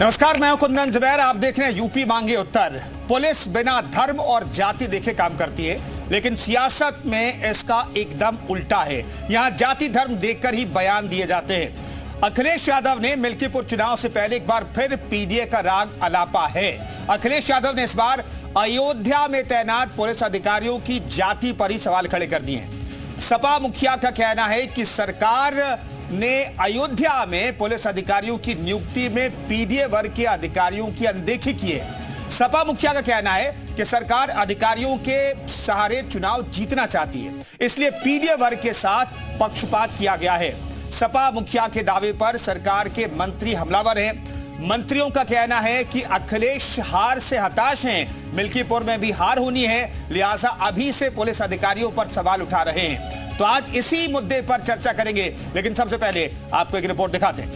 नमस्कार, मैं हूं कुंदन जुबैर। आप देख रहे हैं यूपी मांगे उत्तर। पुलिस बिना धर्म और जाति देखे काम करती है, लेकिन सियासत में इसका एकदम उल्टा है। यहां जाति धर्म देखकर ही बयान दिए जाते हैं। अखिलेश यादव ने मिल्कीपुर चुनाव से पहले एक बार फिर पीडीए का राग अलापा है। अखिलेश यादव ने इस बार अयोध्या में तैनात पुलिस अधिकारियों की जाति पर ही सवाल खड़े कर दिए हैं। सपा मुखिया का कहना है कि सरकार ने अयोध्या में पुलिस अधिकारियों की नियुक्ति में पीडीए वर्ग के अधिकारियों की अनदेखी की है। सपा मुखिया का कहना है कि सरकार अधिकारियों के सहारे चुनाव जीतना चाहती है, इसलिए पीडीए वर्ग के साथ पक्षपात किया गया है। सपा मुखिया के दावे पर सरकार के मंत्री हमलावर हैं। मंत्रियों का कहना है कि अखिलेश हार से हताश हैं, मिल्कीपुर में भी हार होनी है, लिहाजा अभी से पुलिस अधिकारियों पर सवाल उठा रहे हैं। तो आज इसी मुद्दे पर चर्चा करेंगे, लेकिन सबसे पहले आपको एक रिपोर्ट दिखाते हैं।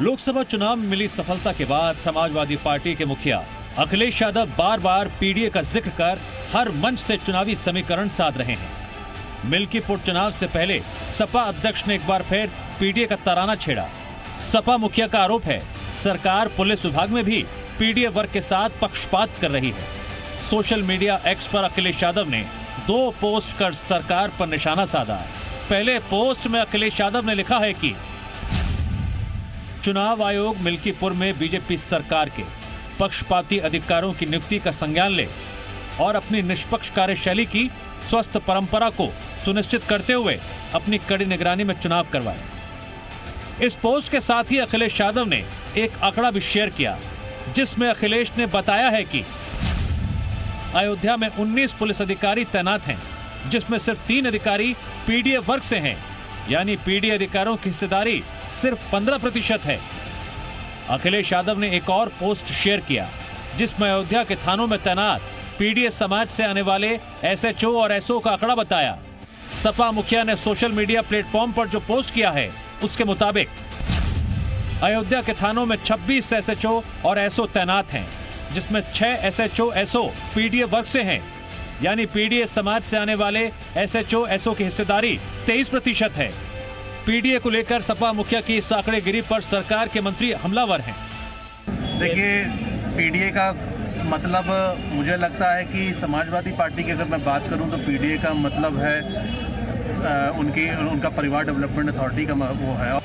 लोकसभा चुनाव में मिली सफलता के बाद समाजवादी पार्टी के मुखिया अखिलेश यादव बार बार पीडीए का जिक्र कर हर मंच से चुनावी समीकरण साध रहे हैं। मिल्कीपुर चुनाव से पहले सपा अध्यक्ष ने एक बार फिर पीडीए का तराना छेड़ा। सपा मुखिया का आरोप है सरकार पुलिस विभाग में भी पीडीए वर्ग के साथ पक्षपात कर रही है। सोशल मीडिया एक्स पर अखिलेश यादव ने 2 पोस्ट कर सरकार पर निशाना साधा। पहले पोस्ट में अखिलेश यादव ने लिखा है कि चुनाव आयोग मिल्कीपुर में बीजेपी सरकार के पक्षपाती अधिकारियों की नियुक्ति का संज्ञान ले और अपनी निष्पक्ष कार्यशैली की स्वस्थ परंपरा को सुनिश्चित करते हुए अपनी कड़ी निगरानी में चुनाव करवाए। इस पोस्ट के साथ ही अखिलेश यादव ने एक आंकड़ा भी शेयर किया, जिसमें अखिलेश ने बताया है कि अयोध्या में 19 पुलिस अधिकारी तैनात हैं, जिसमें सिर्फ 3 अधिकारी पीडीए वर्ग से हैं, यानी पीडीए अधिकारियों की हिस्सेदारी सिर्फ 15% है। अखिलेश यादव ने एक और पोस्ट शेयर किया, जिसमें अयोध्या के थानों में तैनात पीडीए समाज से आने वाले एसएचओ और एसओ का आंकड़ा बताया। सपा मुखिया ने सोशल मीडिया प्लेटफॉर्म पर जो पोस्ट किया है, उसके मुताबिक अयोध्या के थानों में 26 एसएचओ और एसओ तैनात हैं, जिसमें 6 एसएचओ एसओ पीडीए वर्ग से हैं, यानी पीडीए समाज से आने वाले एसएचओ एसओ की हिस्सेदारी 23% है। पीडीए को लेकर सपा मुखिया की इस आंकड़ेगिरी पर सरकार के मंत्री हमलावर हैं। देखिए, पीडीए का मतलब मुझे लगता है कि समाजवादी पार्टी की अगर मैं बात करूं तो पीडीए का मतलब है उनका परिवार डेवलपमेंट अथॉरिटी का वो है।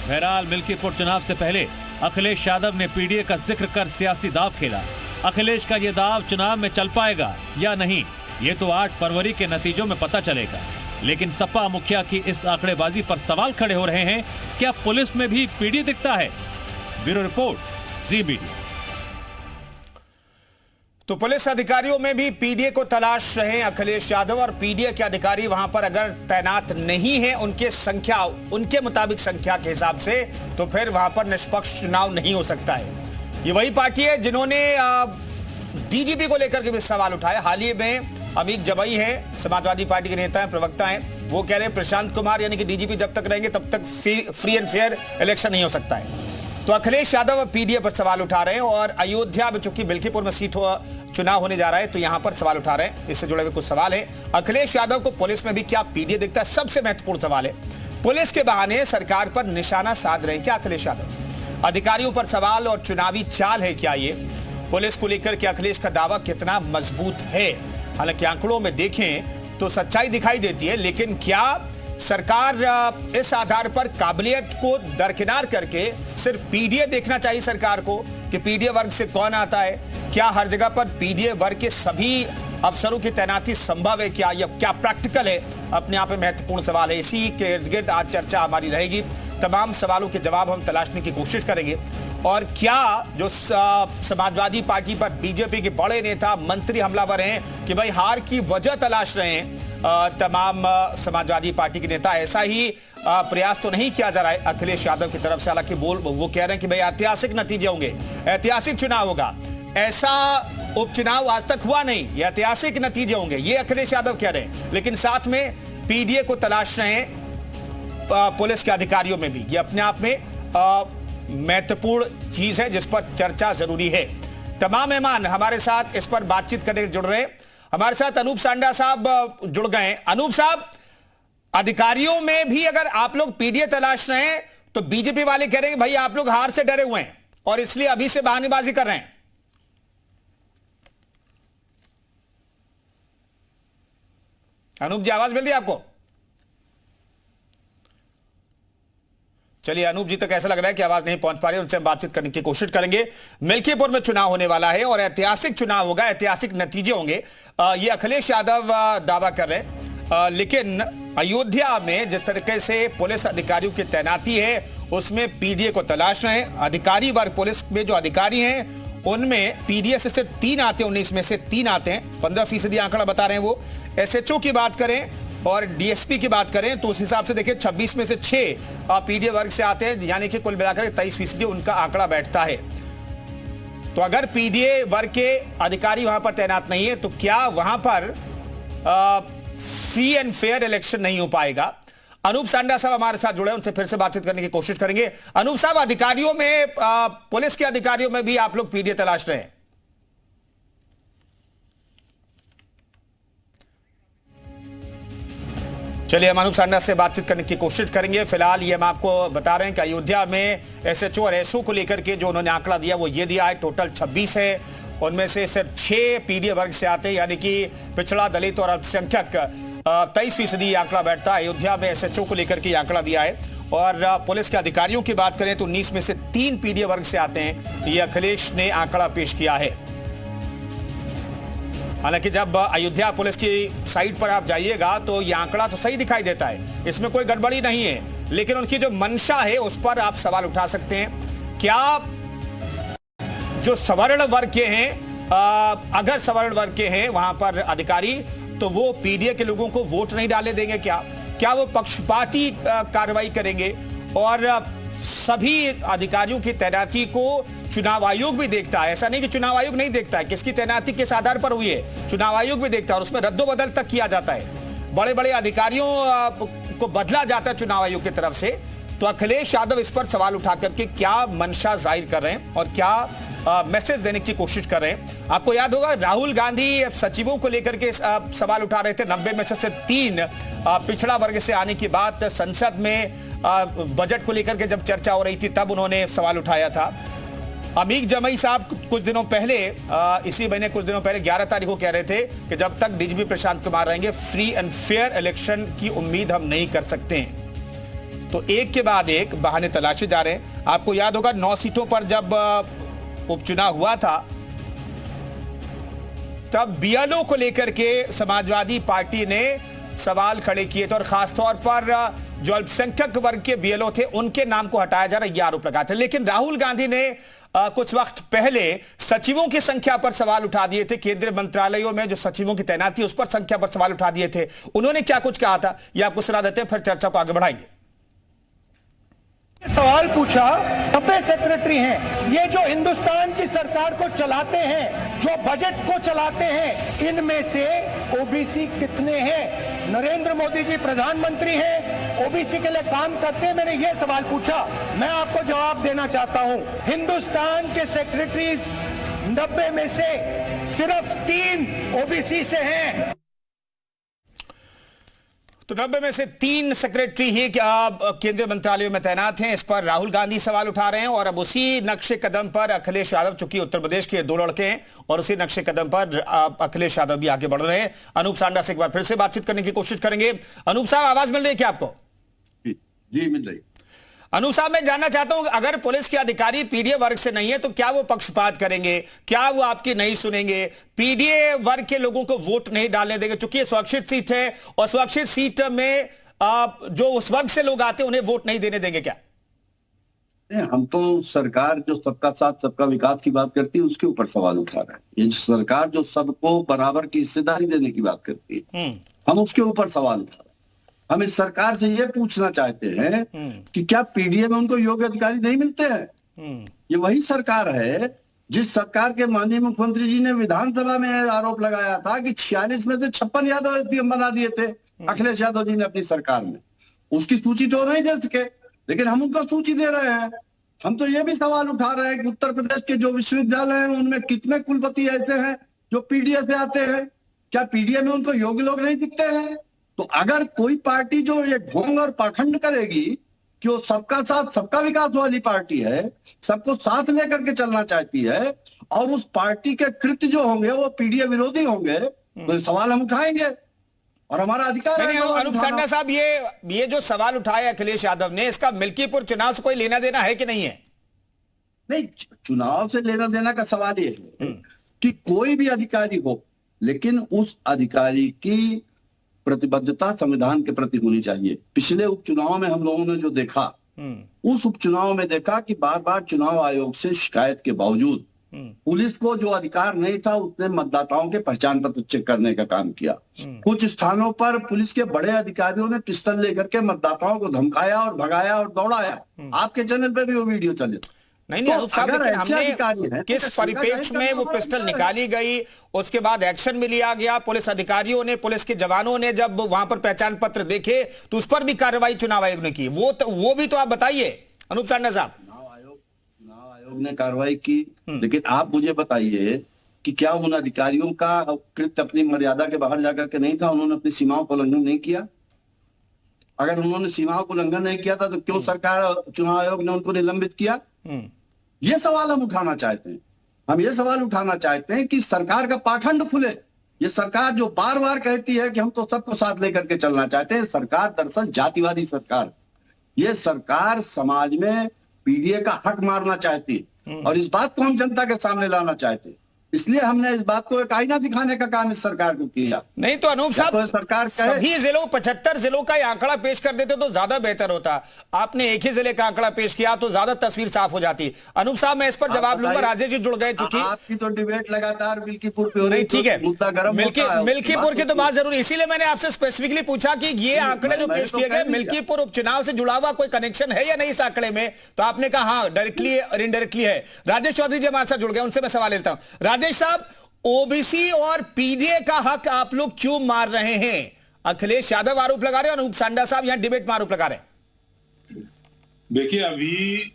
बहरहाल मिल्कीपुर चुनाव से पहले अखिलेश यादव ने पीडीए का जिक्र कर सियासी दाव खेला। अखिलेश का ये दाव चुनाव में चल पाएगा या नहीं, ये तो 8 फरवरी के नतीजों में पता चलेगा। लेकिन सपा मुखिया की इस आंकड़ेबाजी पर सवाल खड़े हो रहे हैं, क्या पुलिस में भी पीडीए दिखता है? ब्यूरो रिपोर्ट, जी मीडिया। तो पुलिस अधिकारियों में भी पीडीए को तलाश रहे हैं अखिलेश यादव, और पीडीए के अधिकारी वहां पर अगर तैनात नहीं है उनके मुताबिक संख्या के हिसाब से, तो फिर वहां पर निष्पक्ष चुनाव नहीं हो सकता है। ये वही पार्टी है जिन्होंने डीजीपी को लेकर के भी सवाल उठाए। हाल ही में अमीक जबई है, समाजवादी पार्टी के नेता हैं, प्रवक्ता हैं, वो कह रहे हैं प्रशांत कुमार यानी कि डीजीपी जब तक रहेंगे तब तक फ्री एंड फेयर इलेक्शन नहीं हो सकता है। तो अखिलेश यादव पीडीए पर सवाल उठा रहे हैं, और अयोध्या में चूंकि मिल्कीपुर में चुनाव होने जा रहा है, तो यहां पर सवाल उठा रहे हैं। इससे जुड़े हुए कुछ सवाल है। अखिलेश यादव को पुलिस में भी क्या पीडीए दिखता है? सबसे महत्वपूर्ण सवाल है। पुलिस के बहाने सरकार पर निशाना साध रहे हैं क्या अखिलेश यादव? अधिकारियों पर सवाल और चुनावी चाल है क्या ये? पुलिस को लेकर के अखिलेश का दावा कितना मजबूत है? हालांकि आंकड़ों में देखें तो सच्चाई दिखाई देती है, लेकिन क्या सरकार इस आधार पर काबिलियत को दरकिनार करके सिर्फ पीडीए देखना चाहिए सरकार को कि पीडीए वर्ग से कौन आता है? क्या हर जगह पर पीडीए वर्ग के सभी अफसरों की तैनाती संभव है क्या, या क्या प्रैक्टिकल है? अपने आप में महत्वपूर्ण सवाल है। इसी के इर्द गिर्द आज चर्चा हमारी रहेगी। तमाम सवालों के जवाब हम तलाशने की कोशिश करेंगे। और क्या जो समाजवादी पार्टी पर बीजेपी के बड़े नेता मंत्री हमलावर हैं कि भाई हार की वजह तलाश रहे हैं तमाम समाजवादी पार्टी के नेता, ऐसा ही प्रयास तो नहीं किया जा रहा है अखिलेश यादव की तरफ से। हालांकि वो कह रहे हैं कि भाई ऐतिहासिक नतीजे होंगे, ऐतिहासिक चुनाव होगा, ऐसा उपचुनाव आज तक हुआ नहीं, ये ऐतिहासिक नतीजे होंगे, ये अखिलेश यादव कह रहे हैं। लेकिन साथ में पीडीए को तलाश रहे हैं पुलिस के अधिकारियों में भी। ये अपने आप में महत्वपूर्ण चीज है जिस पर चर्चा जरूरी है। तमाम मेहमान हमारे साथ इस पर बातचीत करने जुड़ रहे हैं। हमारे साथ अनूप सांडा साहब जुड़ गए। अनूप साहब, अधिकारियों में भी अगर आप लोग पीडीए तलाश रहे हैं तो बीजेपी वाले कह रहे हैं भाई आप लोग हार से डरे हुए हैं और इसलिए अभी से बहानेबाजी कर रहे हैं। अनूप जी, आवाज मिल रही है आपको? चलिए, अनूप जी तक ऐसा लग रहा है कि आवाज नहीं पहुंच पा रही है, उनसे हम बातचीत करने की कोशिश करेंगे। मिल्कीपुर में चुनाव होने वाला है और ऐतिहासिक चुनाव होगा, ऐतिहासिक नतीजे होंगे, ये अखिलेश यादव दावा कर रहे हैं। लेकिन अयोध्या में जिस तरीके से पुलिस अधिकारियों की तैनाती है उसमें पीडीए को तलाश रहे हैं। अधिकारी वर्ग पुलिस में जो अधिकारी हैं उनमें पीडीए से सिर्फ 3 आते हैं, 19 में से 3 आते हैं, 15% आंकड़ा बता रहे हैं वो। एसएचओ की बात करें और डीएसपी की बात करें तो उस हिसाब से देखिए 26 में से 6 पीडीए वर्ग से आते हैं, यानी कि कुल मिलाकर 23% उनका आंकड़ा बैठता है। तो अगर पीडीए वर्ग के अधिकारी वहां पर तैनात नहीं है तो क्या वहां पर फ्री एंड फेयर इलेक्शन नहीं हो पाएगा? अनूप सांडा साहब हमारे साथ जुड़े, उनसे फिर से बातचीत करने की कोशिश करेंगे। अनूप साहब, अधिकारियों में पुलिस के अधिकारियों में भी आप लोग पीडीए तलाश रहे हैं? चलिए, हम अनूप सांडा से बातचीत करने की कोशिश करेंगे। फिलहाल ये हम आपको बता रहे हैं कि अयोध्या में एसएचओ और एसओ को लेकर के जो उन्होंने आंकड़ा दिया वो ये दिया है, टोटल 26 है, उनमें से सिर्फ 6 पीडीए वर्ग से आते हैं, यानी कि पिछड़ा, दलित और अल्पसंख्यक 23% आंकड़ा बैठता है। अयोध्या में एसएचओ को लेकर के आंकड़ा दिया है। और पुलिस के अधिकारियों की बात करें तो 19 में से 3 पीडीए वर्ग से आते हैं, ये अखिलेश ने आंकड़ा पेश किया है। हालांकि जब अयोध्या पुलिस की साइट पर आप जाइएगा तो यह आंकड़ा तो सही दिखाई देता है, इसमें कोई गड़बड़ी नहीं है, लेकिन उनकी जो मंशा है उस पर आप सवाल उठा सकते हैं। क्या जो सवर्ण वर्ग के हैं, अगर सवर्ण वर्ग के हैं वहां पर अधिकारी, तो वो पीडीए के लोगों को वोट नहीं डाले देंगे? क्या वो पक्षपाती कार्रवाई करेंगे? और सभी अधिकारियों की तैनाती को चुनाव आयोग भी देखता है, ऐसा नहीं कि चुनाव आयोग नहीं देखता है, किसकी तैनाती किस आधार पर हुई है चुनाव आयोग भी देखता है और उसमें रद्दोबदल तक किया जाता है, बड़े बड़े अधिकारियों को बदला जाता है चुनाव आयोग की तरफ से। तो अखिलेश यादव इस पर सवाल उठा करके क्या मंशा जाहिर कर रहे हैं और क्या मैसेज देने की कोशिश कर रहे हैं? आपको याद होगा राहुल गांधी सचिवों को लेकर के सवाल उठा रहे थे, 90 में से सिर्फ 3 पिछड़ा वर्ग से आने की बात संसद में बजट को लेकर के जब चर्चा हो रही थी तब उन्होंने सवाल उठाया था। अमीक जमई साहब कुछ दिनों पहले, इसी महीने कुछ दिनों पहले 11 तारीख को कह रहे थे कि जब तक डीजीपी प्रशांत कुमार रहेंगे फ्री एंड फेयर इलेक्शन की उम्मीद हम नहीं कर सकते हैं। तो एक के बाद एक बहाने तलाशे जा रहे हैं। आपको याद होगा 9 सीटों पर जब उपचुनाव हुआ था तब बीएलओ को लेकर के समाजवादी पार्टी ने सवाल खड़े किए थे और खासतौर पर जो अल्पसंख्यक वर्ग के बीएलओ थे उनके नाम को हटाया जा रहा है, यह आरोप लगाया था। लेकिन राहुल गांधी ने कुछ वक्त पहले सचिवों की संख्या पर सवाल उठा दिए थे, केंद्रीय मंत्रालयों में जो सचिवों की तैनाती उस पर संख्या पर सवाल उठा दिए थे। उन्होंने क्या कुछ कहा था यह आपको सुना देते हैं, फिर चर्चा को आगे बढ़ाएंगे। सवाल पूछा, 90 सेक्रेटरी हैं, ये जो हिंदुस्तान की सरकार को चलाते हैं, जो बजट को चलाते हैं, इनमें से ओबीसी कितने हैं? नरेंद्र मोदी जी प्रधानमंत्री हैं, ओबीसी के लिए काम करते हैं? मैंने ये सवाल पूछा। मैं आपको जवाब देना चाहता हूं, हिंदुस्तान के सेक्रेटरीज 90 में से सिर्फ 3 ओबीसी से हैं। तो 90 में से 3 सेक्रेटरी ही केंद्रीय मंत्रालयों में तैनात हैं, इस पर राहुल गांधी सवाल उठा रहे हैं। और अब उसी नक्शे कदम पर अखिलेश यादव, चूंकि उत्तर प्रदेश के 2 लड़के हैं, और उसी नक्शे कदम पर अखिलेश यादव भी आगे बढ़ रहे हैं। अनूप सांडा से एक बार फिर से बातचीत करने की कोशिश करेंगे। अनूप साहब, आवाज मिल रही है क्या आपको? जी मिल रही। अनूप साहब, मैं जानना चाहता हूं अगर पुलिस के अधिकारी पीडीए वर्ग से नहीं है तो क्या वो पक्षपात करेंगे? क्या वो आपकी नहीं सुनेंगे? पीडीए वर्ग के लोगों को वोट नहीं डालने देंगे? चूंकि ये सुरक्षित सीट है और सुरक्षित सीट में जो उस वर्ग से लोग आते हैं उन्हें वोट नहीं देने देंगे क्या? हम तो सरकार जो सबका साथ सबका विकास की बात करती है उसके ऊपर सवाल उठा रहे हैं। ये सरकार जो सबको बराबर की हिस्सेदारी देने की बात करती है, हम उसके ऊपर सवाल उठा रहे हैं। हम इस सरकार से ये पूछना चाहते हैं कि क्या पीडीए में उनको योग्य अधिकारी नहीं मिलते हैं? ये वही सरकार है जिस सरकार के माननीय मुख्यमंत्री जी ने विधानसभा में आरोप लगाया था कि 46 में से 56 यादव एसपीएम बना दिए थे अखिलेश यादव जी ने अपनी सरकार में। उसकी सूची तो नहीं दे सके, लेकिन हम उनका सूची दे रहे हैं। हम तो ये भी सवाल उठा रहे हैं कि उत्तर प्रदेश के जो विश्वविद्यालय हैं उनमें कितने कुलपति ऐसे हैं जो पीडीए से आते हैं? क्या पीडीए में उनको योग्य लोग नहीं दिखते हैं? तो अगर कोई पार्टी जो ये ढोंग और पाखंड करेगी कि वो सबका साथ सबका विकास वाली पार्टी है, सबको साथ लेकर के चलना चाहती है, और उस पार्टी के कृत्य जो होंगे वो पीडीए विरोधी होंगे, तो सवाल हम उठाएंगे और हमारा अधिकार है। अनूप सान्याल साहब, ये जो सवाल उठाया अखिलेश यादव ने, इसका मिल्कीपुर चुनाव से कोई लेना देना है कि नहीं है? नहीं, चुनाव से लेना देना का सवाल ये है कि कोई भी अधिकारी हो, लेकिन उस अधिकारी की प्रतिबद्धता संविधान के प्रति होनी चाहिए। पिछले उपचुनाव में हम लोगों ने जो देखा, उस उपचुनाव में देखा कि बार बार चुनाव आयोग से शिकायत के बावजूद पुलिस को जो अधिकार नहीं था, उसने मतदाताओं के पहचान पत्र चेक करने का काम किया। कुछ स्थानों पर पुलिस के बड़े अधिकारियों ने पिस्टल लेकर के मतदाताओं को धमकाया और भगाया और दौड़ाया। आपके चैनल पे भी वो वीडियो चले। नहीं अनूप साहब, लेकिन हमने किस परिप्रेक्ष्य में वो पिस्टल निकाली गई, उसके बाद एक्शन में लिया गया, पुलिस अधिकारियों ने, पुलिस के जवानों ने जब वहां पर पहचान पत्र देखे तो उस पर भी कार्रवाई चुनाव आयोग ने की, वो भी तो आप बताइए अनूप सान्याल साहब। चुनाव आयोग ने कार्रवाई की, लेकिन आप मुझे बताइए कि क्या उन अधिकारियों का कृत्य अपनी मर्यादा के बाहर जाकर के नहीं था? उन्होंने अपनी सीमाओं को उल्लंघन नहीं किया? अगर उन्होंने सीमाओं को उल्लंघन नहीं किया था तो क्यों सरकार, चुनाव आयोग ने उनको निलंबित किया? ये सवाल हम उठाना चाहते हैं। हम ये सवाल उठाना चाहते हैं कि सरकार का पाखंड खुले। ये सरकार जो बार बार कहती है कि हम तो सबको साथ लेकर के चलना चाहते हैं, सरकार दरअसल जातिवादी सरकार। ये सरकार समाज में पीडीए का हक मारना चाहती है और इस बात को हम जनता के सामने लाना चाहते हैं। इसलिए हमने इस बात को एक आईना दिखाने का काम इस सरकार को किया। नहीं तो अनूप साहब, तो सरकार सभी जिलों 75 जिलों का आंकड़ा पेश कर देते तो ज्यादा बेहतर होता। आपने एक ही जिले का आंकड़ा पेश किया तो ज्यादा तस्वीर साफ हो जाती। अनूप साहब, मैं इस पर जवाब लूंगा, राजेश जी जुड़ गए चूंकि आपकी तो डिबेट लगातार मिल्कीपुर पे हो रही है। ठीक है, मुद्दा गर्म मिल्कीपुर की तो बात जरूरी, इसीलिए मैंने आपसे स्पेसिफिकली पूछा कि ये आंकड़े जो पेश किए गए, मिल्कीपुर उपचुनाव से जुड़ा हुआ कोई कनेक्शन है या नहीं इस आंकड़े में? तो आपने कहा हाँ, डायरेक्टली और इनडायरेक्टली है। राजेश चौधरी जी हमारे साथ जुड़ गए, उनसे मैं सवाल लेता हूं। राजेश साहब, ओबीसी और पीडीए का हक आप लोग क्यों मार रहे हैं? अखिलेश यादव आरोप लगा रहे हैं और अनूप सान्याल साहब यहां डिबेट में आरोप लगा रहे हैं। देखिए, अभी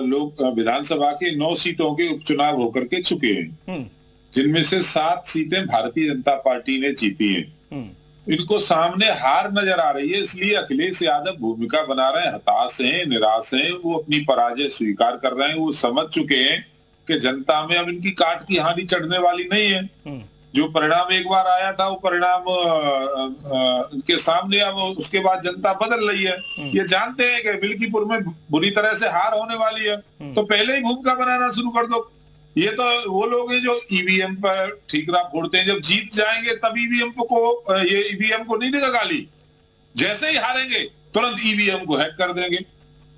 लोग विधानसभा के 9 सीटों के उपचुनाव होकर के चुके हैं, जिनमें से 7 सीटें भारतीय जनता पार्टी ने जीती हैं। इनको सामने हार नजर आ रही है, इसलिए अखिलेश यादव भूमिका बना रहे हैं, हताश हैं, निराश हैं, वो अपनी पराजय स्वीकार कर रहे हैं। वो समझ चुके हैं कि जनता में अब इनकी काट की हानि चढ़ने वाली नहीं है। जो परिणाम एक बार आया था वो परिणाम इनके सामने, अब उसके बाद जनता बदल रही है। ये जानते हैं कि मिल्कीपुर में बुरी तरह से हार होने वाली है, तो पहले ही भूमिका बनाना शुरू कर दो। ये तो वो लोग हैं जो ईवीएम पर ठीकरा फोड़ते हैं, जब जीत जाएंगे तब ईवीएम को, ये ईवीएम को नहीं देगा गाली, जैसे ही हारेंगे तुरंत ईवीएम को हैक कर देंगे।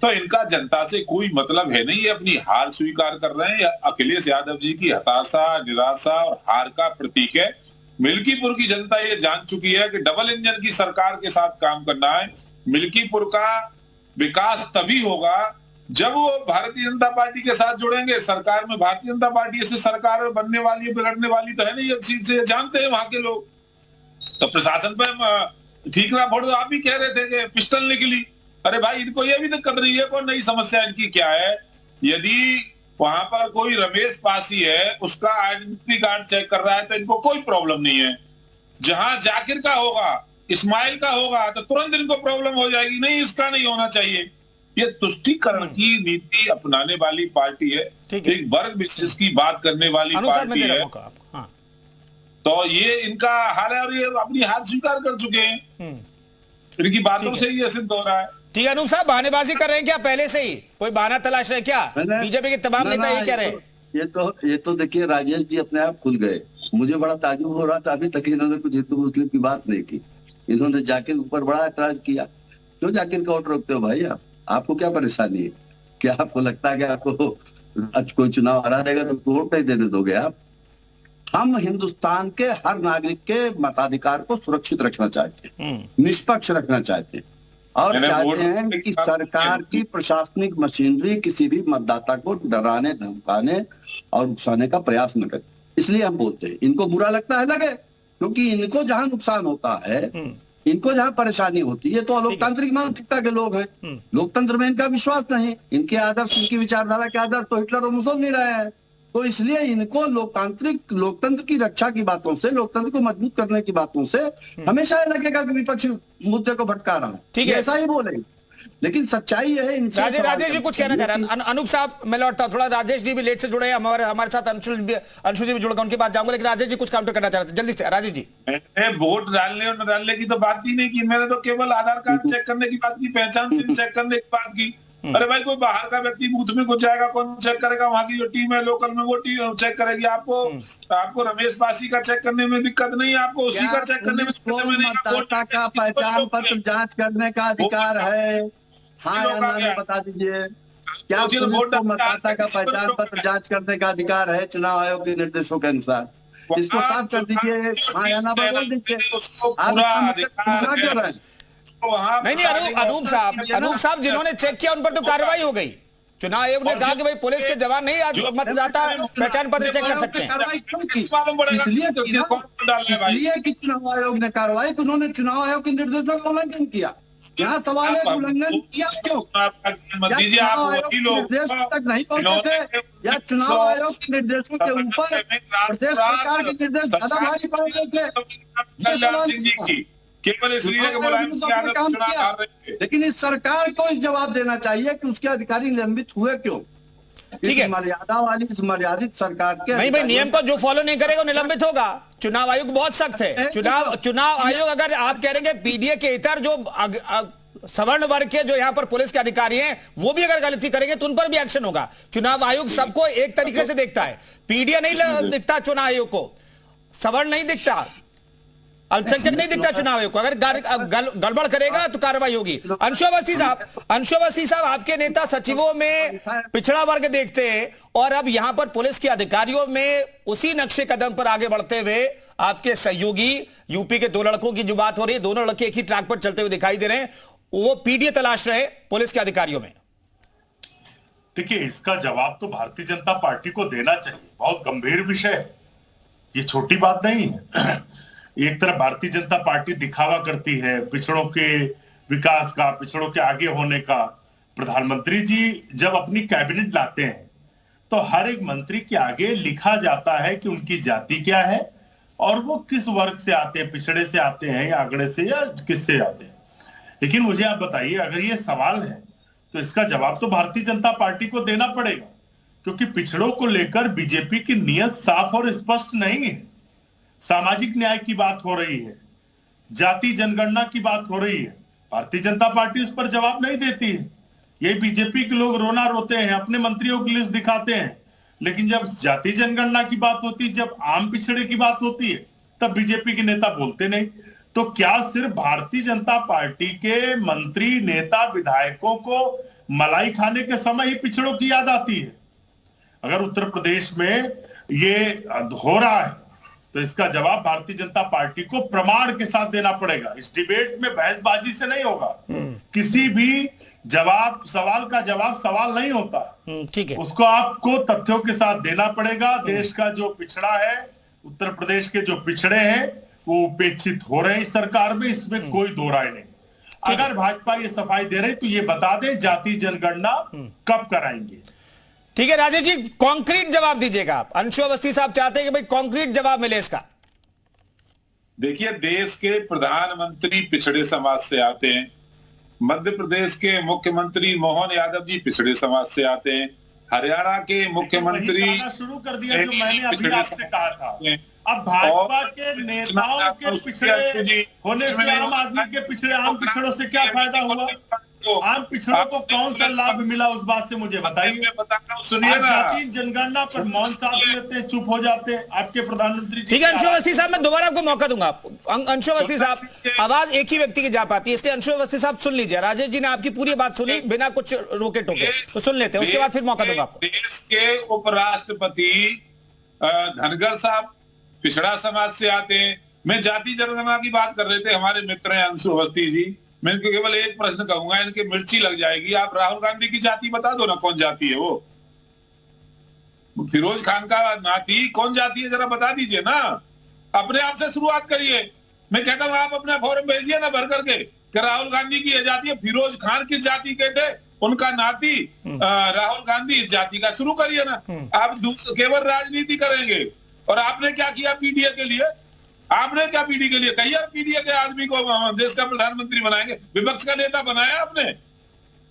तो इनका जनता से कोई मतलब है नहीं, ये अपनी हार स्वीकार कर रहे हैं। अखिलेश यादव जी की हताशा, निराशा और हार का प्रतीक है। मिल्कीपुर की जनता ये जान चुकी है कि डबल इंजन की सरकार के साथ काम करना है। मिल्कीपुर का विकास तभी होगा जब वो भारतीय जनता पार्टी के साथ जुड़ेंगे। सरकार में भारतीय जनता पार्टी से सरकार बनने वाली है, बिगड़ने वाली तो है नहीं, एक चीज से जानते हैं वहां के लोग। तो प्रशासन पे ठीकरा फोड़ दो, आप भी कह रहे थे कि पिस्टल निकली। अरे भाई, इनको ये भी दिक्कत नहीं है, कौन नई समस्या इनकी क्या है? यदि वहां पर कोई रमेश पासी है, उसका आइडेंटिटी कार्ड चेक कर रहा है तो इनको कोई प्रॉब्लम नहीं है। जहां जाकिर का होगा, इस्माइल का होगा तो तुरंत इनको प्रॉब्लम हो जाएगी, नहीं इसका नहीं होना चाहिए। ये तुष्टीकरण की नीति अपनाने वाली पार्टी है, एक वर्ग विशेष की बात करने वाली पार्टी है। तो ये इनका हाल है और ये अपनी हार स्वीकार कर चुके हैं। इनकी बातों से ये सिद्ध हो रहा है। ठीक है, अनूप साहब बहानेबाजी कर रहे हैं क्या? पहले से ही कोई बहाना तलाश रहे क्या? बीजेपी के तमाम नेता ये कह रहे हैं। ये तो देखिए, राजेश जी अपने आप खुल गए। मुझे बड़ा ताज्जुब हो रहा था, अभी तक इन्होंने कुछ हिंदू मुस्लिम की बात नहीं की। इन्होंने जाकिर ऊपर बड़ा ऐतराज किया। क्यों जाकिर का वोट रोकते हो भाई? आपको क्या परेशानी है? क्या आपको लगता है कि आपको कोई चुनाव हरा देगा तो उसको वोट नहीं देने दोगे आप? हम हिंदुस्तान के हर नागरिक के मताधिकार को सुरक्षित रखना चाहते हैं, निष्पक्ष रखना चाहते हैं और चाहते हैं कि सरकार की प्रशासनिक मशीनरी किसी भी मतदाता को डराने, धमकाने और उकसाने का प्रयास न करे। इसलिए हम बोलते हैं, इनको बुरा लगता है लगे, क्योंकि इनको जहां नुकसान होता है, इनको जहां परेशानी होती है, तो अलोकतांत्रिक मानसिकता के लोग हैं। लोकतंत्र में इनका विश्वास नहीं, इनके आदर्श, इनकी विचारधारा के आदर्श तो हिटलर और मुसोलिनी रहे हैं। तो इसलिए इनको लोकतंत्र की रक्षा की बातों से, लोकतंत्र को मजबूत करने की बातों से हमेशा लगेगा कि विपक्ष मुद्दे को भटका रहा है। ठीक है, ऐसा ही बोलेंगे, लेकिन सच्चाई है इनसे। राजेश जी कुछ कहना चाह रहे हैं। अनूप साहब मैं लौटता हूं, थोड़ा राजेश जी भी लेट से जुड़े हैं, हमारे साथ अंशु जी भी जुड़ गए, उनके पास जाऊंगा, लेकिन राजेश जी कुछ काउंटर करना चाह रहे थे, जल्दी से राजेश जी। वोट डालने और न डालने की तो बात ही नहीं की मैंने, तो केवल आधार कार्ड चेक करने की बात की, पहचान चिन्ह चेक करने की बात की। अरे भाई, कोई बाहर का व्यक्ति बूथ में कुछ जाएगा, कौन चेक करेगा? वहां की जो टीम है लोकल में, वो टीम चेक करेगी। आपको रमेश बासी का चेक करने में दिक्कत नहीं है, आपको उसी का चेक करने में मतदाता का पहचान पत्र जांच करने का अधिकार है? हाँ या ना बता दीजिए। क्या मतदाता का पहचान पत्र जांच करने का अधिकार है चुनाव आयोग के निर्देशों के अनुसार? इसको साफ कर दीजिए, हाँ या ना बोल दीजिए। नहीं, अनूप साहब जिन्होंने चेक किया उन पर तो कार्रवाई हो गई। चुनाव आयोग ने कहा कि भाई पुलिस के जवान नहीं आज मतदाता पहचान पत्र चेक कर सकते हैं। इसलिए कि चुनाव आयोग ने कार्रवाई, तो उन्होंने चुनाव आयोग के निर्देशों का उल्लंघन किया। यहाँ सवाल है उल्लंघन किया क्यों? निर्देश तक नहीं पहुंचे थे, या चुनाव आयोग के निर्देशों के ऊपर प्रदेश सरकार के निर्देश ज्यादा भारी पड़ गए थे? केवल इसलिए लेकिन इस सरकार को इस जवाब देना चाहिए कि उसके अधिकारी निलंबित हुए क्यों? ठीक है, मर्यादा वाली इस मर्यादित सरकार के नहीं भाई, नियम को जो फॉलो नहीं करेगा निलंबित होगा। चुनाव आयोग बहुत सख्त है। चुनाव आयोग, अगर आप कह रहे हैं पीडीए के इतर जो सवर्ण वर्ग के जो यहाँ पर पुलिस के अधिकारी हैं वो भी अगर गलती करेंगे तो उन पर भी एक्शन होगा। चुनाव आयोग सबको एक तरीके से देखता है, पीडीए नहीं दिखता चुनाव आयोग को, सवर्ण नहीं दिखता, अल्पसंख्यक नहीं दिखता चुनाव आयोग को। अगर गड़बड़ करेगा तो कार्रवाई होगी। अंशु अवस्थी साहब, आपके नेता सचिवों में पिछड़ा वर्ग देखते हैं और अब यहां पर पुलिस के अधिकारियों में उसी नक्शे कदम पर आगे बढ़ते हुए आपके सहयोगी यूपी के 2 लड़कों की जो बात हो रही है, दोनों लड़के एक ही ट्रैक पर चलते हुए दिखाई दे रहे हैं, वो पीडीए तलाश रहे पुलिस के अधिकारियों में। देखिए, इसका जवाब तो भारतीय जनता पार्टी को देना चाहिए। बहुत गंभीर विषय है, ये छोटी बात नहीं है। एक तरफ भारतीय जनता पार्टी दिखावा करती है पिछड़ों के विकास का, पिछड़ों के आगे होने का। प्रधानमंत्री जी जब अपनी कैबिनेट लाते हैं तो हर एक मंत्री के आगे लिखा जाता है कि उनकी जाति क्या है और वो किस वर्ग से आते हैं, पिछड़े से आते हैं या अगड़े से या किससे आते हैं। लेकिन मुझे आप बताइए, अगर ये सवाल है तो इसका जवाब तो भारतीय जनता पार्टी को देना पड़ेगा, क्योंकि पिछड़ों को लेकर बीजेपी की नीयत साफ और स्पष्ट नहीं है। सामाजिक न्याय की बात हो रही है, जाति जनगणना की बात हो रही है, भारतीय जनता पार्टी उस पर जवाब नहीं देती है। ये बीजेपी के लोग रोना रोते हैं, अपने मंत्रियों की लिस्ट दिखाते हैं, लेकिन जब जाति जनगणना की बात होती है, जब आम पिछड़े की बात होती है, तब बीजेपी के नेता बोलते नहीं। तो क्या सिर्फ भारतीय जनता पार्टी के मंत्री, नेता, विधायकों को मलाई खाने के समय ही पिछड़ों की याद आती है? अगर उत्तर प्रदेश में ये हो रहा है तो इसका जवाब भारतीय जनता पार्टी को प्रमाण के साथ देना पड़ेगा। इस डिबेट में बहसबाजी से नहीं होगा। किसी भी सवाल का जवाब सवाल नहीं होता, ठीक है, उसको आपको तथ्यों के साथ देना पड़ेगा। देश का जो पिछड़ा है, उत्तर प्रदेश के जो पिछड़े हैं, वो उपेक्षित हो रहे हैं इस सरकार में, इसमें कोई दो राय नहीं। अगर भाजपा ये सफाई दे रही तो ये बता दे जाति जनगणना कब कराएंगे। ठीक है राजेश जी, कॉन्क्रीट जवाब दीजिएगा आप। अंशु अवस्थी साहब चाहते हैं कि भाई कॉन्क्रीट जवाब मिले इसका। देखिए, देश के प्रधानमंत्री पिछड़े समाज से आते हैं, मध्य प्रदेश के मुख्यमंत्री मोहन यादव जी पिछड़े समाज से आते हैं, हरियाणा के मुख्यमंत्री शुरू कर दिया जो मैंने अभी आपसे कहा था। अब भाजपा के नेताओं के पिछड़े होने से आम आदमी के पिछड़े, आम पिछड़ों से क्या फायदा हुआ? आम पिछड़ों को कौन सा लाभ मिला, उस बात से मुझे बताइए। सुनिए, जाति जनगणना पर मौन साथ लेते हैं, चुप हो जाते हैं आपके प्रधानमंत्री। ठीक है अंशु अवस्थी साहब, मैं दोबारा आपको मौका दूंगा। अंशु अवस्थी साहब, आवाज एक ही व्यक्ति की जा पाती है, इसलिए अंशु अवस्थी साहब सुन लीजिए। राजेश जी ने आपकी पूरी बात सुनी बिना कुछ रोके टोके, तो सुन लेते हैं, उसके बाद फिर मौका दूंगा आपको। देश के उपराष्ट्रपति धनगर साहब पिछड़ा समाज से आते हैं। मैं जाति जनगणना की बात कर रहे थे, हमारे मित्र हैं अंशु अवस्थी जी। मैं इनको केवल एक प्रश्न कहूंगा, इनके मिर्ची लग जाएगी, आप राहुल गांधी की जाति बता दो ना, कौन जाति है वो? फिरोज खान का नाती कौन जाति है, जरा बता दीजिए ना। अपने आप से शुरुआत करिए। मैं कहता हूं आप अपना फॉर्म भेजिए ना भर करके कि राहुल गांधी की जाति है, फिरोज खान किस जाति के थे, उनका नाती राहुल गांधी इस जाति का शुरू करिए ना। आप केवल राजनीति करेंगे। और आपने क्या किया पीडीए के लिए? आपने क्या पीडीए के लिए कहिए? पीडीए के आदमी को देश का प्रधानमंत्री बनाएंगे, विपक्ष का नेता बनाया आपने?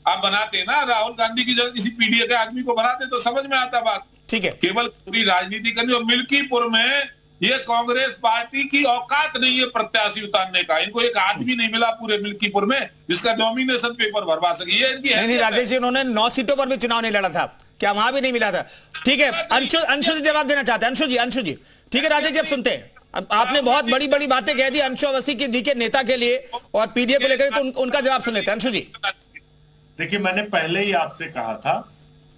आप बनाते ना, राहुल गांधी की जगह किसी पीडीए के आदमी को बनाते तो समझ में आता बात। ठीक है, केवल पूरी राजनीति करनी। और मिल्कीपुर में ये कांग्रेस पार्टी की औकात नहीं है प्रत्याशी उतारने का। इनको एक आदमी नहीं मिला पूरे मिल्कीपुर में जिसका नॉमिनेशन पेपर भरवा सके। ये इनकी नहीं राजेश जी, उन्होंने 9 सीटों पर भी चुनाव नहीं लड़ा था, क्या वहां भी नहीं मिला था? ठीक है, अंशु जी जवाब देना चाहते हैं। अंशु जी ठीक है। राजेश जी अब सुनते हैं। अब आपने बहुत बड़ी बड़ी बातें कह दी अंशु अवस्थी जी के नेता के लिए और पीडीए को लेकर, तो उनका जवाब सुन लेते हैं। अंशु जी देखिए, मैंने पहले ही आपसे कहा था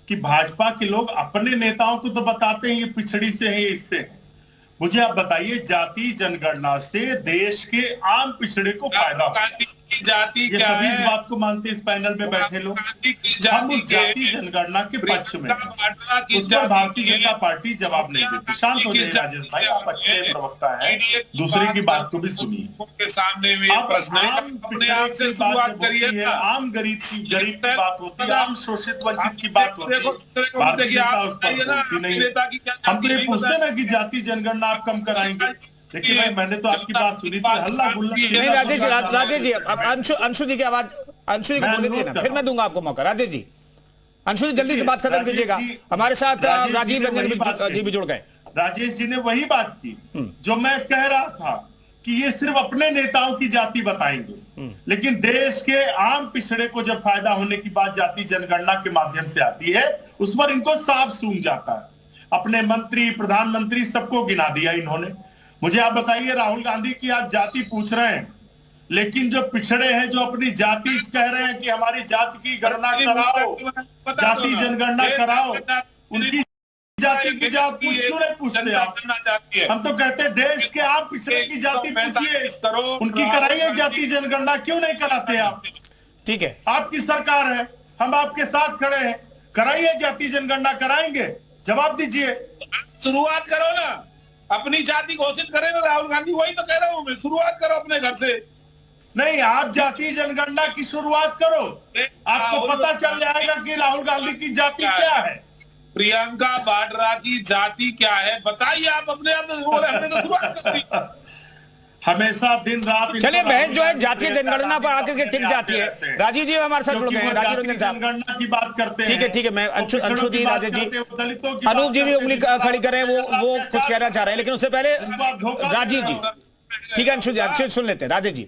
कि भाजपा के लोग अपने नेताओं को तो बताते हैं ये पिछड़ी से है, ये इससे है। मुझे आप बताइए, जाति जनगणना से देश के आम पिछड़े को फायदा होता है? जाति ये क्या सभी है? इस बात को मानते हैं, इस पैनल में बैठे लोग। हम उस जाति जनगणना के पक्ष में, उस पर भारतीय जनता पार्टी जवाब नहीं देती। शांत हो जाइए राजेश भाई, आप अच्छे प्रवक्ता हैं, दूसरे की बात को भी सुनिए। के सामने में आप प्रश्न आम पिछड़े की बात करिए, आम गरीब की बात होती है, आम शोषित वंचित की बात होती है, भारतीय जनता उस पर बोलती नहीं। हम तो ये पूछते ना कि जाति जनगणना आप कम कराएंगे। देखिए भाई, मैंने तो आपकी बात सुनी थी, हल्ला गुल्ला। नहीं राजेश जी, अब अंशु जी की आवाज, अंशु जी को बोलने दीजिए ना, फिर मैं दूंगा आपको मौका। राजेश जी, अंशु जी जल्दी से बात खत्म कीजिएगा। हमारे साथ राजीव रंजन जी भी जुड़ गए। राजेश जी ने वही बात की जो मैं कह रहा था कि ये सिर्फ अपने नेताओं की जाति बताएंगे, लेकिन देश के आम पिछड़े को जब फायदा होने की बात जाति जनगणना के माध्यम से आती है, उस पर इनको साफ सूंघ जाता है। अपने मंत्री, प्रधानमंत्री सबको गिना दिया इन्होंने। मुझे आप बताइए, राहुल गांधी की आप जाति पूछ रहे हैं, लेकिन जो पिछड़े हैं, जो अपनी जाति कह रहे हैं कि हमारी जाति की गणना कराओ, जाति जनगणना कराओ, उनकी जाति की जात क्यों नहीं पूछते आप? हम तो कहते हैं देश के आप पिछड़े की जाति पूछिए, उनकी कराइए जाति जनगणना, क्यों नहीं कराते आप? ठीक है, आपकी सरकार है, हम आपके साथ खड़े हैं, कराइए जाति जनगणना, कराएंगे, जवाब दीजिए। शुरुआत करो ना, अपनी जाति घोषित करें ना राहुल गांधी, वही तो कह रहा हूं मैं, शुरुआत करो अपने घर से। नहीं, आप जाति जनगणना की शुरुआत करो, आपको पता चल जाएगा कि राहुल गांधी की जाति क्या है, प्रियंका वाड्रा की जाति क्या है, बताइए आप अपने आप। हमने तो शुरुआत कर दी। हमेशा दिन रात। चलिए, बहस जो है जातीय जनगणना पर आकर के टिक जाती है। राजीव जी हमारे साथ जुड़ गए हैं, राजीव रंजन साहब जनगणना की बात करते हैं। ठीक है, मैं अंशु जी, राजेश जी, अनूप जी भी उंगली खड़ी कर रहे हैं, वो कुछ कहना चाह रहे हैं, लेकिन उससे पहले राजीव जी। ठीक है अंशु जी, सुन लेते हैं राजेश जी।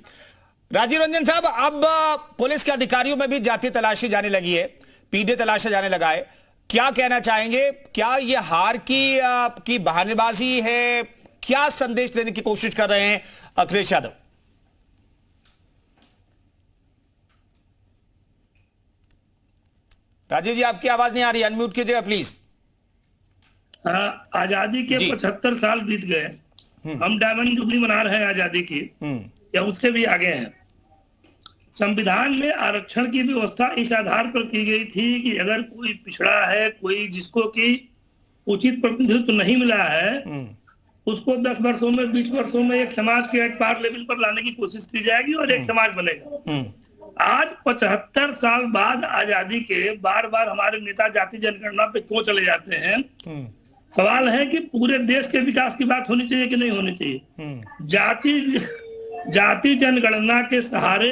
राजीव रंजन साहब, अब पुलिस के अधिकारियों में भी जाति तलाशी जाने लगी है, पीडीए तलाशा जाने लगा है, क्या कहना चाहेंगे? क्या ये हार की बहानेबाजी है? क्या संदेश देने की कोशिश कर रहे हैं अखिलेश यादव? राजीव जी, आपकी आवाज नहीं आ रही, अनम्यूट कीजिएगा प्लीज। आजादी के 75 साल बीत गए, हम डायमंड जुबली मना रहे हैं आजादी की, या उससे भी आगे हैं। संविधान में आरक्षण की व्यवस्था इस आधार पर की गई थी कि अगर कोई पिछड़ा है, कोई जिसको कि उचित प्रतिनिधित्व नहीं मिला है, उसको 10 वर्षों में, 20 वर्षों में एक समाज के एक पार लेवल पर लाने की कोशिश की जाएगी और एक समाज बनेगा। आज 75 साल बाद आजादी के बार बार हमारे नेता जाति जनगणना पे क्यों चले जाते हैं? सवाल है कि पूरे देश के विकास की बात होनी चाहिए कि नहीं होनी चाहिए? जाति जनगणना के सहारे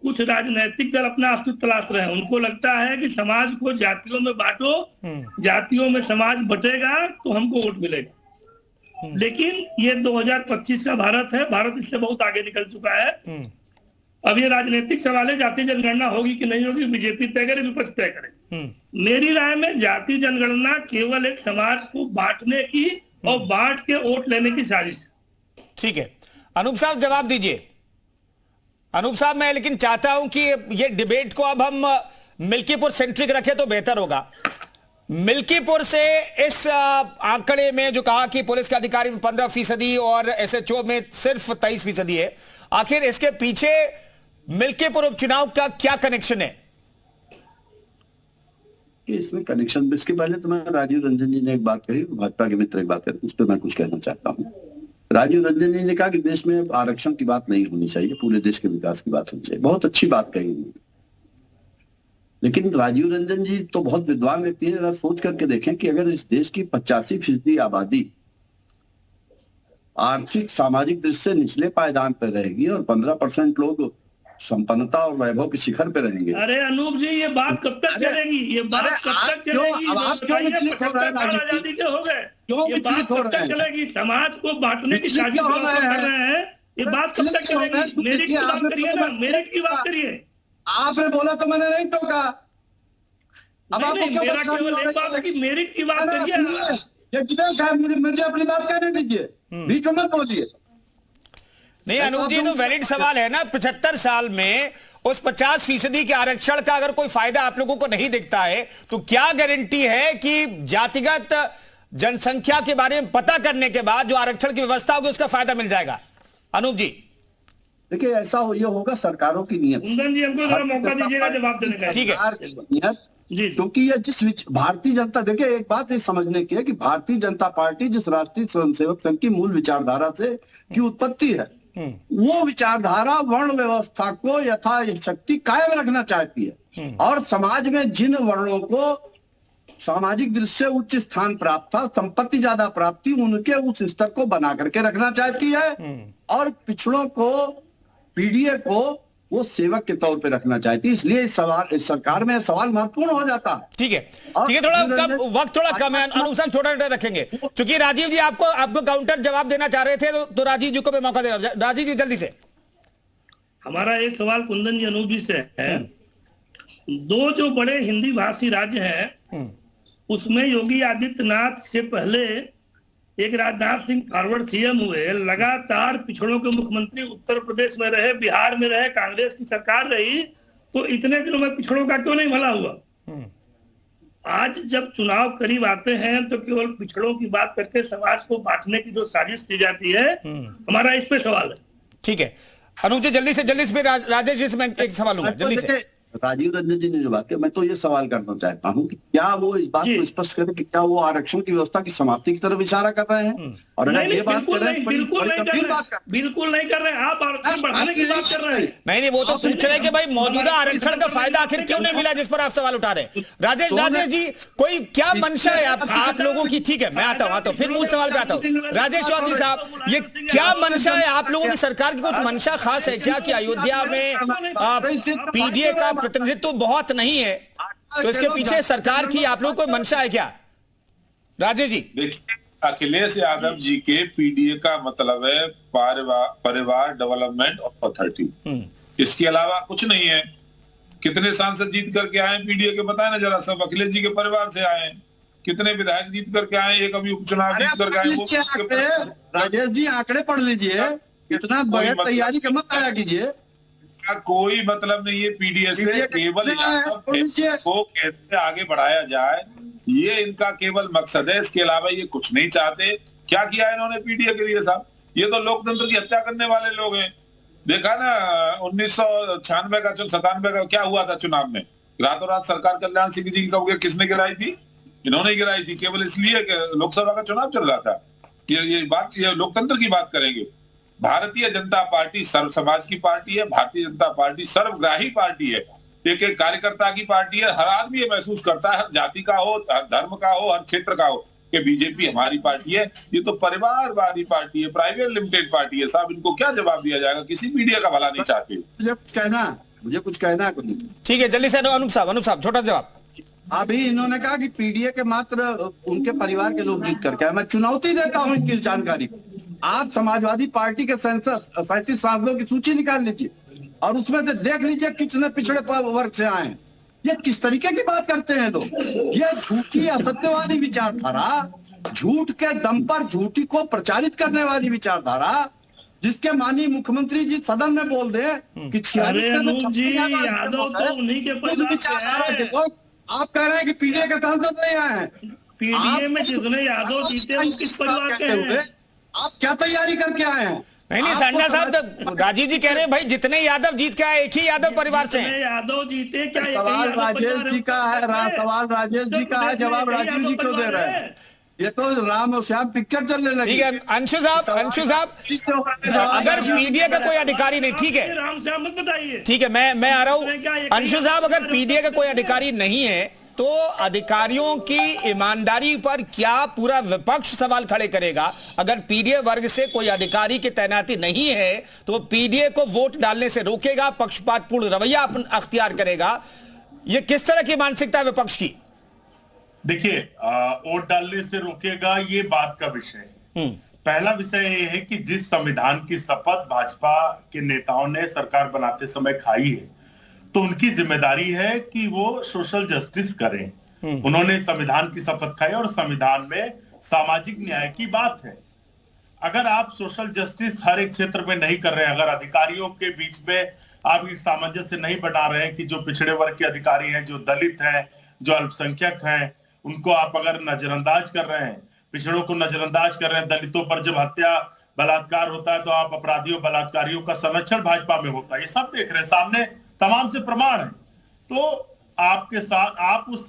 कुछ राजनीतिक दल अपना अस्तित्व तलाश रहे हैं। उनको लगता है कि समाज को जातियों में बांटो, जातियों में समाज बटेगा तो हमको वोट मिलेगा। लेकिन ये 2025 का भारत है, भारत इससे बहुत आगे निकल चुका है। अब ये राजनीतिक सवाल है, जाति जनगणना होगी कि नहीं होगी, बीजेपी तय करे, विपक्ष तय करे। मेरी राय में जाति जनगणना केवल एक समाज को बांटने की और बांट के वोट लेने की साजिश। ठीक है, अनूप साहब जवाब दीजिए। अनूप साहब, मैं लेकिन चाहता हूं कि ये डिबेट को अब हम मिल्कीपुर सेंट्रिक रखें तो बेहतर होगा। मिल्कीपुर से इस आंकड़े में जो कहा कि पुलिस के अधिकारी में 15% और एसएचओ में सिर्फ 23% है, आखिर इसके पीछे मिल्कीपुर उपचुनाव का क्या कनेक्शन है? इसमें कनेक्शन, इसके पहले तो मैं राजीव रंजन जी ने एक बात कही, भाजपा के मित्र एक बात कही, उस पर मैं कुछ कहना चाहता हूँ। राजीव रंजन जी ने कहा कि देश में आरक्षण की बात नहीं होनी चाहिए, पूरे देश के विकास की बात होनी चाहिए। बहुत अच्छी बात कही। लेकिन राजीव रंजन जी तो बहुत विद्वान व्यक्ति हैं। जरा सोच करके देखें कि अगर इस देश की 85% आबादी आर्थिक सामाजिक दृष्टि से निचले पायदान पर रहेगी और 15% लोग संपन्नता और वैभव के शिखर पे रहेंगे। अरे अनूप जी, ये बात कब तक चलेगी? ये बात कब तक चलेगी? आप क्यों विचलित हो रहे हैं? आजादी के हो गए, क्यों ये बात विचलित हो कब रहे तक हैं? चलेगी? समाज को बांटने की साजिश कर रहे हैं, ये बात कब तक चलेगी? मेरिट की बात करिए ना, मेरिट की बात करिए। आपने बोला तो मैंने नहीं टोका। अब आपको क्यों मेरा केवल एक बात है कि मेरिट की बात करिए। मुझे अपनी बात कहने दीजिए, बीच में मत बोलिए। नहीं अनूप जी, तो वैलिड सवाल है ना। 75 साल में उस 50% के आरक्षण का अगर कोई फायदा आप लोगों को नहीं दिखता है तो क्या गारंटी है कि जातिगत जनसंख्या के बारे में पता करने के बाद जो आरक्षण की व्यवस्था होगी उसका फायदा मिल जाएगा? अनूप जी देखिए, ऐसा हो ये होगा सरकारों की नियत। कुंदन जी, हमको जरा मौका दीजिएगा जवाब देने का। ठीक है जी, क्योंकि ये भारतीय जनता, देखिए एक बात ये समझने की है कि भारतीय जनता पार्टी जिस राष्ट्रीय स्वयंसेवक संघ की मूल विचारधारा से की उत्पत्ति है, वो विचारधारा वर्ण व्यवस्था को यथाशक्ति कायम रखना चाहती है और समाज में जिन वर्णों को सामाजिक दृष्टि से उच्च स्थान प्राप्त था, संपत्ति ज्यादा प्राप्त थी, उनके उस स्तर को बना करके रखना चाहती है और पिछड़ों को, पीडीए को वो सेवक के तौर पे रखना चाहती है। इसलिए इस सरकार में सवाल महत्वपूर्ण हो जाता है। ठीक है, थोड़ा कम वक्त, थोड़ा कम है, अनुसार छोटा रखेंगे क्योंकि राजीव जी आपको काउंटर जवाब देना चाह रहे थे, तो राजीव जी को मैं मौका दे रहा हूं। राजीव जी जल्दी से। हमारा एक सवाल कुंदन जी, अनूप जी से है। दो जो बड़े हिंदी भाषी राज्य हैं उसमें योगी आदित्यनाथ से पहले एक राजनाथ सिंह फॉरवर्ड सीएम हुए, लगातार पिछड़ों के मुख्यमंत्री उत्तर प्रदेश में रहे, बिहार में रहे, कांग्रेस की सरकार रही, तो इतने दिनों में पिछड़ों का क्यों नहीं भला हुआ? आज जब चुनाव करीब आते हैं तो केवल पिछड़ों की बात करके समाज को बांटने की जो साजिश की जाती है, हमारा इस पे सवाल है। ठीक है अनुज जी, जल्दी से राजेश जी से मैं एक सवाल लूंगा जल्दी से। राजीव रंजन जी ने जो बात की, मैं तो ये सवाल करना चाहता हूँ कि क्या वो इस बात को स्पष्ट करें कि क्या वो आरक्षण की व्यवस्था की समाप्ति की तरफ इशारा कर रहे हैं? और अगर ये बात कर रहे हैं, बिल्कुल नहीं कर रहे, आप आरक्षण बढ़ाने की बात कर रहे हैं। नहीं, वो तो पूछ रहे हैं कि भाई मौजूदा आरक्षण का फायदा आखिर क्यों नहीं मिला, जिस पर आप सवाल उठा रहे हैं। राजेश जी, कोई क्या मंशा है आप लोगों की? ठीक है, मैं आता हूँ, फिर मूल सवाल पे आता हूँ। राजेश चौधरी साहब, ये क्या मंशा है आप लोगों की? सरकार की कुछ मंशा खास है क्या कि अयोध्या में पीडीए का प्रतिनिधित्व बहुत नहीं है, तो इसके पीछे सरकार की आप लोगों को मंशा है क्या? राजेश जी देखिए, अखिलेश यादव जी के पीडीए का मतलब है परिवार डेवलपमेंट अथॉरिटी, इसके अलावा कुछ नहीं है। कितने सांसद जीत करके आए पीडीए के, बताए ना जरा, सब अखिलेश जी के परिवार से आए। कितने विधायक जीत करके आए, एक अभी उपचुनाव जीत करके आए। राजेश जी आंकड़े पढ़ लीजिए, इतना बगैर तैयारी का मत आया कीजिए। कोई मतलब नहीं है पीडीए से, केवल को कैसे आगे बढ़ाया जाए ये इनका केवल मकसद है, इसके अलावा ये कुछ नहीं चाहते। क्या किया इन्होंने पीडीए के लिए साहब? ये तो लोकतंत्र की हत्या करने वाले लोग हैं। देखा ना 1996 का 97 का क्या हुआ था चुनाव में, रातों रात सरकार कल्याण सिंह जी की किसने गिराई थी? इन्होंने गिराई थी, केवल इसलिए कि लोकसभा का चुनाव चल रहा था। ये लोकतंत्र की बात करेंगे। भारतीय जनता पार्टी सर्व समाज की पार्टी है, भारतीय जनता पार्टी सर्वग्राही पार्टी है, एक कार्यकर्ता की पार्टी है। हर आदमी ये महसूस करता है, हर जाति का हो, हर धर्म का हो, हर क्षेत्र का हो, कि बीजेपी हमारी पार्टी है। ये तो परिवारवादी पार्टी है, प्राइवेट लिमिटेड पार्टी है साहब। इनको क्या जवाब दिया जाएगा? किसी मीडिया का भला नहीं चाहते। मुझे कुछ कहना है। ठीक है, जल्दी से अनुप साहब छोटा जवाब। अभी इन्होंने कहा कि पीडीए के मात्र उनके परिवार के लोग जीत करके आए। मैं चुनौती देता हूँ इनकी जानकारी को। आप समाजवादी पार्टी के सेंसस 37 सांसदों की सूची निकाल लीजिए और उसमें से देख लीजिए कितने पिछड़े वर्ग से आए हैं। ये किस तरीके की बात करते हैं लोग? ये झूठी असत्यवादी विचारधारा, झूठ के दम पर झूठी को प्रचारित करने वाली विचारधारा, जिसके माननीय मुख्यमंत्री जी सदन में बोल दे कि 46 आप कह रहे हैं कि पीडीए के सांसद नहीं आए हैं। पीडीए में जितने यादव जीते वो किस परिवार के हैं? आप क्या तैयारी करके आए हैं? नहीं सांडा साहब, तो राजीव जी कह रहे हैं भाई जितने यादव जीत के आए एक ही यादव परिवार से हैं। यादव जीते क्या? सवाल राजेश जी का है, सवाल राजेश जी का है, जवाब राजीव जी क्यों दे रहे हैं? ये तो राम और श्याम पिक्चर चलने लगी। ठीक है अंशु साहब अगर पीडीए का कोई अधिकारी नहीं, ठीक है राम श्याम मत बताइए, ठीक है मैं आ रहा हूं। अंशु साहब अगर पीडीए का कोई अधिकारी नहीं है तो अधिकारियों की ईमानदारी पर क्या पूरा विपक्ष सवाल खड़े करेगा? अगर पीडीए वर्ग से कोई अधिकारी की तैनाती नहीं है तो पीडीए को वोट डालने से रोकेगा, पक्षपातपूर्ण रवैया अख्तियार करेगा। यह किस तरह की मानसिकता है विपक्ष की? देखिए, वोट डालने से रोकेगा ये बात का विषय है। पहला विषय ये है कि जिस संविधान की शपथ भाजपा के नेताओं ने सरकार बनाते समय खाई है तो उनकी जिम्मेदारी है कि वो सोशल जस्टिस करें। उन्होंने संविधान की शपथ खाई और संविधान में सामाजिक न्याय की बात है। अगर आप सोशल जस्टिस हर एक क्षेत्र में नहीं कर रहे हैं, अगर अधिकारियों के बीच में आप एक सामंजस्य नहीं बना रहे हैं कि जो पिछड़े वर्ग के अधिकारी हैं, जो दलित हैं, जो अल्पसंख्यक हैं, उनको आप अगर नजरअंदाज कर रहे हैं, पिछड़ों को नजरअंदाज कर रहे हैं, दलितों पर जब हत्या बलात्कार होता है तो आप अपराधियों बलात्कारियों का संरक्षण भाजपा में होता है, ये सब देख रहे हैं, सामने तमाम से प्रमाण है। तो आपके साथ आप उस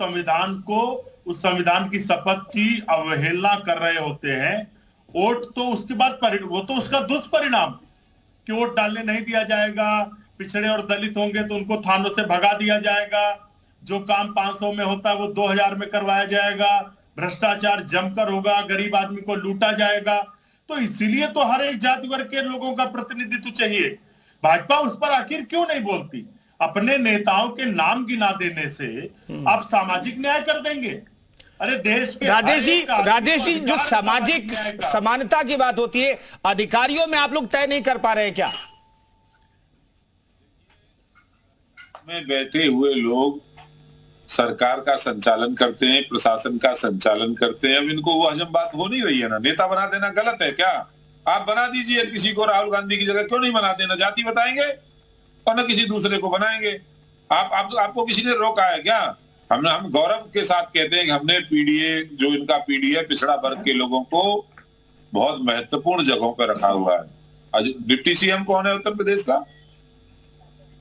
संविधान की शपथ की अवहेलना कर रहे होते हैं। वोट तो उसके बाद वो तो उसका दुष्परिणाम कि वोट डालने नहीं दिया जाएगा, पिछड़े और दलित होंगे तो उनको थानों से भगा दिया जाएगा, जो काम 500 में होता है वो 2000 में करवाया जाएगा, भ्रष्टाचार जमकर होगा, गरीब आदमी को लूटा जाएगा। तो इसीलिए तो हर एक जाति वर्ग के लोगों का प्रतिनिधित्व चाहिए। भाजपा उस पर आखिर क्यों नहीं बोलती? अपने नेताओं के नाम गिना देने से आप सामाजिक न्याय कर देंगे? अरे देश के राजेश जी जो सामाजिक समानता की बात होती है, अधिकारियों में आप लोग तय नहीं कर पा रहे हैं क्या? में बैठे हुए लोग सरकार का संचालन करते हैं, प्रशासन का संचालन करते हैं। अब इनको वो हजम बात हो नहीं रही है ना। नेता बना देना गलत है क्या? आप बना दीजिए किसी को, राहुल गांधी की जगह क्यों नहीं बना देना? जाति बताएंगे और न किसी दूसरे को बनाएंगे। आपको किसी ने रोका है क्या? हम गौरव के साथ कहते हैं कि हमने पीडीए, जो इनका पीडीए पिछड़ा वर्ग के लोगों को बहुत महत्वपूर्ण जगहों पर रखा हुआ है। आज डिप्टी सीएम कौन है उत्तर प्रदेश का?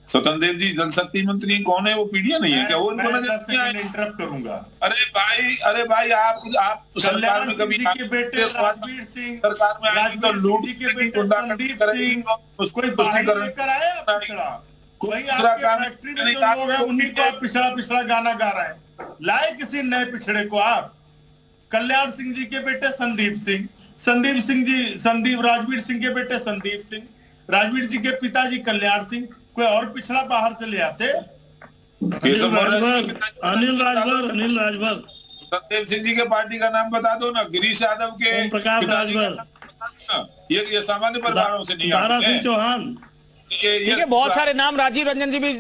स्वतंत्र देव जी जल शक्ति मंत्री कौन है? वो पीडीए नहीं है क्या? वो इनको इंटरप्ट करूंगा। अरे भाई आप सरकार में कभी के बेटे राजवीर सिंह, सरकार में आएंगे तो लूट के बेटे संदीप सिंह, उसको पुष्टिकरण कराया पिछड़ा। फैक्ट्री में जो लोग हैं उन्हीं को आप पिछड़ा गाना गा रहे हैं। लाए किसी नए पिछड़े को आप। कल्याण सिंह जी के बेटे संदीप सिंह, राजवीर सिंह के बेटे संदीप सिंह, राजवीर जी के पिताजी कल्याण सिंह, कोई और पिछड़ा बाहर से ले आते? अनिल राजभर सत्यदेव सिंह जी के पार्टी का नाम बता दो ना। गिरीश यादव के प्रकाश राजभर, ये सामान्य परिवारों से नहीं आते हैं। चौहान, ठीक है, बहुत सारे नाम राजीव रंजन जी भी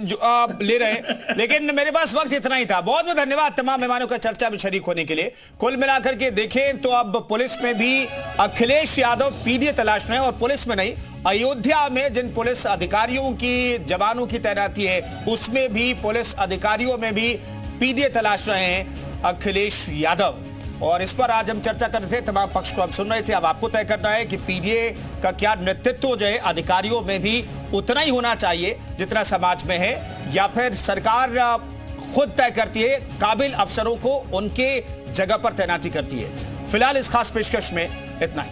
ले रहे हैं, लेकिन मेरे पास वक्त इतना ही था। बहुत बहुत धन्यवाद तमाम मेहमानों का चर्चा में शरीक होने के लिए। कुल मिलाकर के देखें तो अब पुलिस में भी अखिलेश यादव पीडीए तलाश रहे हैं, और पुलिस में नहीं, अयोध्या में जिन पुलिस अधिकारियों की, जवानों की तैनाती है उसमें भी, पुलिस अधिकारियों में भी पीडीए तलाश रहे हैं अखिलेश यादव। और इस पर आज हम चर्चा कर रहे थे, तमाम पक्ष को हम सुन रहे थे। अब आपको तय करना है कि पीडीए का क्या नेतृत्व जो है अधिकारियों में भी उतना ही होना चाहिए जितना समाज में है, या फिर सरकार खुद तय करती है, काबिल अफसरों को उनके जगह पर तैनाती करती है। फिलहाल इस खास पेशकश में इतना ही।